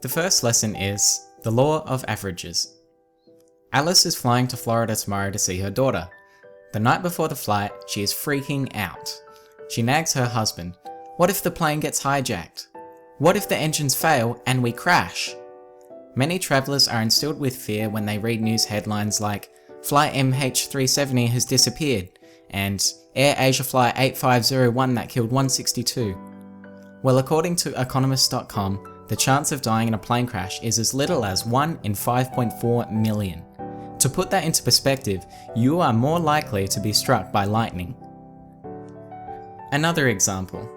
The first lesson is the law of averages. Alice is flying to Florida tomorrow to see her daughter. The night before the flight, she is freaking out. She nags her husband, "What if the plane gets hijacked? What if the engines fail and we crash?" Many travellers are instilled with fear when they read news headlines like, "Flight MH370 has disappeared," and "Air Asia Flight 8501 that killed 162. Well, according to economist.com, the chance of dying in a plane crash is as little as 1 in 5.4 million. To put that into perspective, you are more likely to be struck by lightning. Another example.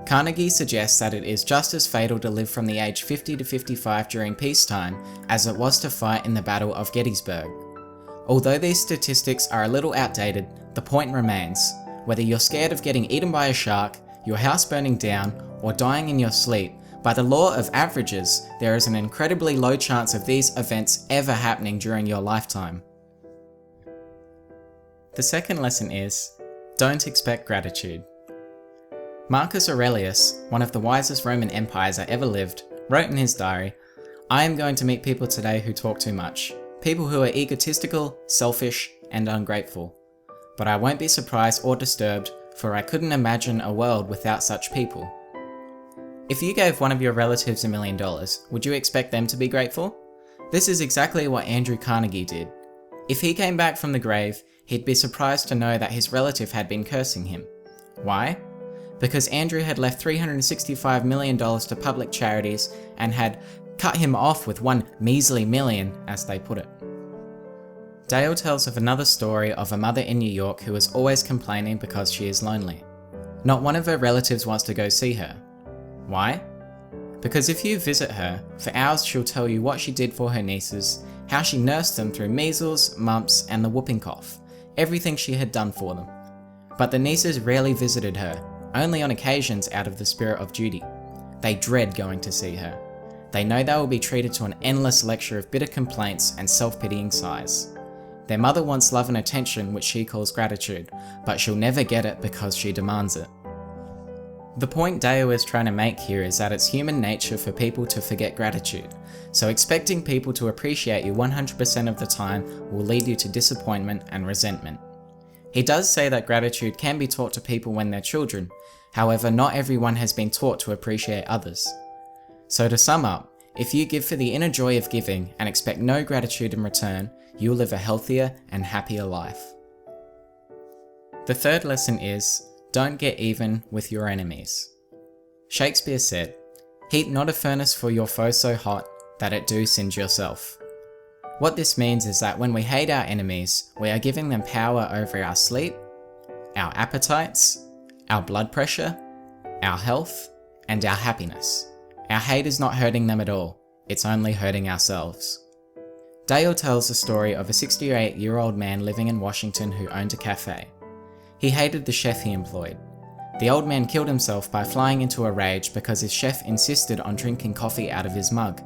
Carnegie suggests that it is just as fatal to live from the age 50 to 55 during peacetime as it was to fight in the Battle of Gettysburg. Although these statistics are a little outdated, the point remains. Whether you're scared of getting eaten by a shark, your house burning down, or dying in your sleep, by the law of averages, there is an incredibly low chance of these events ever happening during your lifetime. The second lesson is, don't expect gratitude. Marcus Aurelius, one of the wisest Roman empires that ever lived, wrote in his diary, "I am going to meet people today who talk too much, people who are egotistical, selfish, and ungrateful. But I won't be surprised or disturbed, for I couldn't imagine a world without such people." If you gave one of your relatives $1 million, would you expect them to be grateful? This is exactly what Andrew Carnegie did. If he came back from the grave, he'd be surprised to know that his relative had been cursing him. Why? Because Andrew had left $365 million to public charities and had cut him off with one measly million, as they put it. Dale tells of another story of a mother in New York who is always complaining because she is lonely. Not one of her relatives wants to go see her. Why? Because if you visit her, for hours she'll tell you what she did for her nieces, how she nursed them through measles, mumps, and the whooping cough, everything she had done for them. But the nieces rarely visited her, only on occasions out of the spirit of duty. They dread going to see her. They know they will be treated to an endless lecture of bitter complaints and self-pitying sighs. Their mother wants love and attention, which she calls gratitude, but she'll never get it because she demands it. The point Dale is trying to make here is that it's human nature for people to forget gratitude, so expecting people to appreciate you 100% of the time will lead you to disappointment and resentment. He does say that gratitude can be taught to people when they're children, however not everyone has been taught to appreciate others. So to sum up, if you give for the inner joy of giving and expect no gratitude in return, you'll live a healthier and happier life. The third lesson is, don't get even with your enemies. Shakespeare said, "Heat not a furnace for your foe so hot, that it do singe yourself." What this means is that when we hate our enemies, we are giving them power over our sleep, our appetites, our blood pressure, our health, and our happiness. Our hate is not hurting them at all, it's only hurting ourselves. Dale tells the story of a 68-year-old man living in Washington who owned a cafe. He hated the chef he employed. The old man killed himself by flying into a rage because his chef insisted on drinking coffee out of his mug.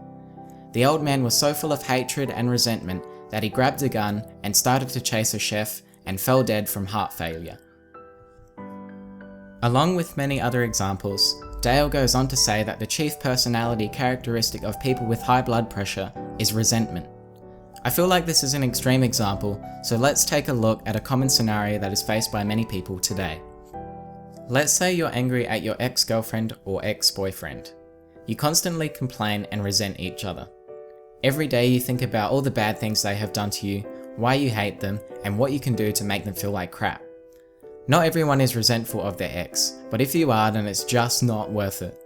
The old man was so full of hatred and resentment that he grabbed a gun and started to chase a chef and fell dead from heart failure. Along with many other examples, Dale goes on to say that the chief personality characteristic of people with high blood pressure is resentment. I feel like this is an extreme example, so let's take a look at a common scenario that is faced by many people today. Let's say you're angry at your ex-girlfriend or ex-boyfriend. You constantly complain and resent each other. Every day you think about all the bad things they have done to you, why you hate them, and what you can do to make them feel like crap. Not everyone is resentful of their ex, but if you are, then it's just not worth it.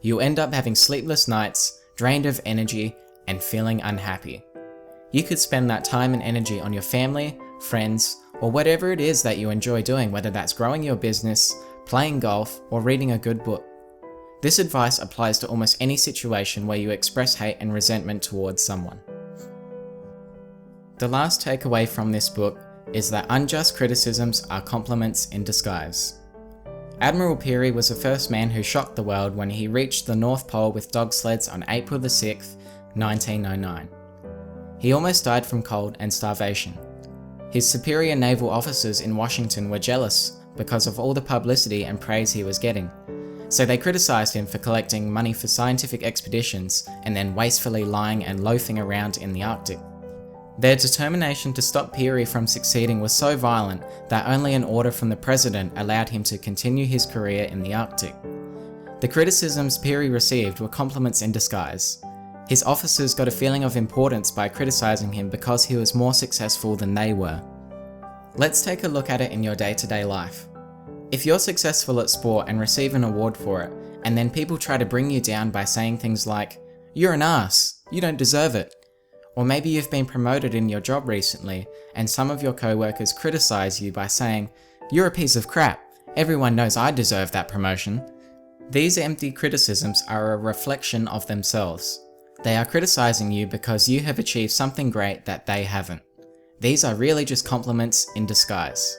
You'll end up having sleepless nights, drained of energy, and feeling unhappy. You could spend that time and energy on your family, friends, or whatever it is that you enjoy doing, whether that's growing your business, playing golf, or reading a good book. This advice applies to almost any situation where you express hate and resentment towards someone. The last takeaway from this book is that unjust criticisms are compliments in disguise. Admiral Peary was the first man who shocked the world when he reached the North Pole with dog sleds on April the 6th, 1909. He almost died from cold and starvation. His superior naval officers in Washington were jealous because of all the publicity and praise he was getting, so they criticized him for collecting money for scientific expeditions and then wastefully lying and loafing around in the Arctic. Their determination to stop Peary from succeeding was so violent that only an order from the president allowed him to continue his career in the Arctic. The criticisms Peary received were compliments in disguise. His officers got a feeling of importance by criticizing him because he was more successful than they were. Let's take a look at it in your day-to-day life. If you're successful at sport and receive an award for it, and then people try to bring you down by saying things like, "You're an ass, you don't deserve it." Or maybe you've been promoted in your job recently, and some of your co-workers criticize you by saying, "You're a piece of crap, everyone knows I deserve that promotion." These empty criticisms are a reflection of themselves. They are criticizing you because you have achieved something great that they haven't. These are really just compliments in disguise.